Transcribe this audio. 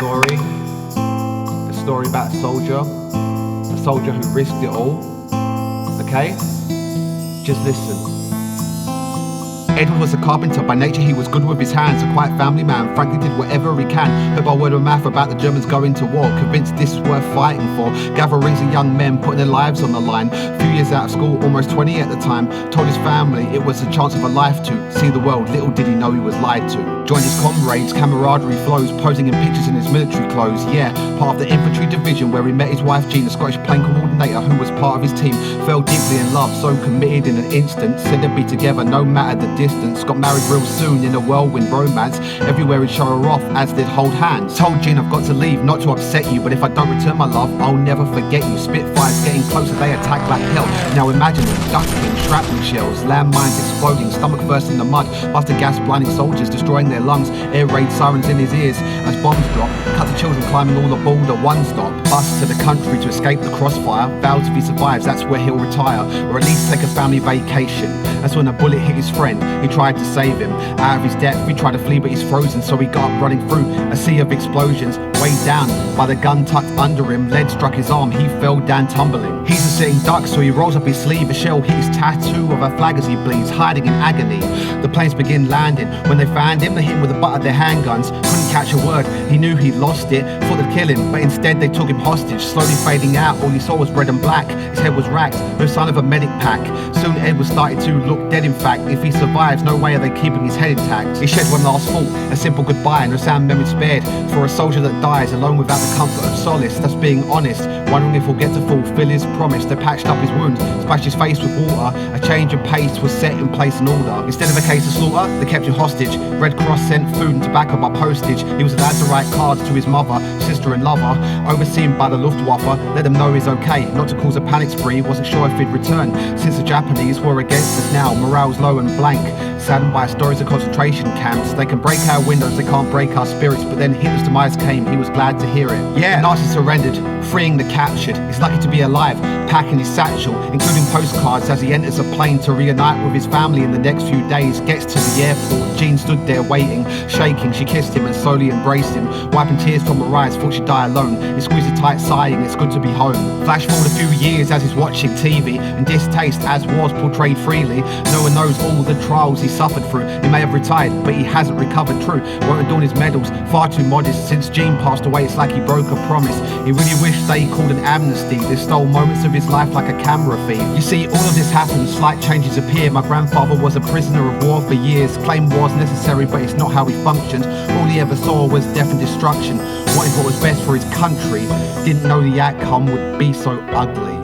story. A story about a soldier who risked it all. Okay? Just listen. Edward was a carpenter. By nature he was good with his hands, a quiet family man, frankly did whatever he can. Heard by word of mouth about the Germans going to war, convinced this worth fighting for. Gatherings of young men putting their lives on the line. Few years out of school, almost 20 at the time. Told his family it was a chance of a life to see the world, little did he know he was lied to. Joined his comrades, camaraderie flows, posing in pictures in his military clothes. Yeah, part of the Infantry Division where he met his wife Jean, a Scottish plane coordinator who was part of his team. Fell deeply in love, so committed in an instant, said they'd be together no matter the distance. Got married real soon in a whirlwind romance. Everywhere he'd show her off, as they'd hold hands. Told Jean I've got to leave, not to upset you, but if I don't return my love, I'll never forget you. Spitfires getting closer, they attack like hell. Now imagine them, ducking, shrapnel shells, landmines exploding, stomach first in the mud, busted gas blinding soldiers, destroying their lungs, air raid sirens in his ears as bombs drop, cut to children climbing all aboard at one stop, bus to the country to escape the crossfire, vows if he survives that's where he'll retire, or at least take a family vacation. That's when a bullet hit his friend, he tried to save him, out of his depth he tried to flee but he's frozen, so he got up running through a sea of explosions, weighed down by the gun tucked under him, lead struck his arm, he fell down tumbling. He's a sitting duck, so he rolls up his sleeve, a shell hit his tattoo of a flag as he bleeds, hiding in agony. The planes begin landing, when they found him they hit him with the butt of their handguns, couldn't catch a word, he knew he'd lost it, thought they'd kill him, but instead they took him hostage, slowly fading out, all he saw was red and black, his head was racked, no sign of a medic pack. Soon Ed was starting to look dead in fact, if he survives no way are they keeping his head intact. He shed one last thought, a simple goodbye, no sound memory spared, for a soldier that dies alone without the comfort of solace, that's being honest, wondering if he'll get to fulfill his promise. They patched up his wounds, splashed his face with water, a change of pace was set in place in order. Instead of a case of slaughter, they kept him hostage. Red Cross sent food and tobacco by postage. He was allowed to write cards to his mother, sister and lover, overseen by the Luftwaffe, let them know he's okay, not to cause a panic spree, wasn't sure if he'd return, since the Japanese were against us now, morale's low and blank, saddened by stories of concentration camps. They can break our windows, they can't break our spirits, but then Hitler's demise came, he was glad to hear it. Yeah, Nazis surrendered, freeing the captured, he's lucky to be alive, packing his satchel, including postcards as he enters a plane to reunite with his family in the next few days. Gets to the airport, Jean stood there waiting, shaking, she kissed him and slowly embraced him, wiping tears from her eyes, thought she'd die alone. He squeezed her tight, sighing, it's good to be home. Flash forward a few years as he's watching TV, and distaste as was portrayed freely. No one knows all the trials he suffered through. He may have retired, but he hasn't recovered true. Won't adorn his medals, far too modest. Since Jean passed away, it's like he broke a promise. He really wished they called an amnesty. They stole moments of his life like a camera thief. You see, all of this happens, slight changes appear. My grandfather was a prisoner of war for years. Claimed war's necessary, but it's not how he functioned. All he ever saw was death and destruction. Wanted what was best for his country. Didn't know the outcome would be so ugly.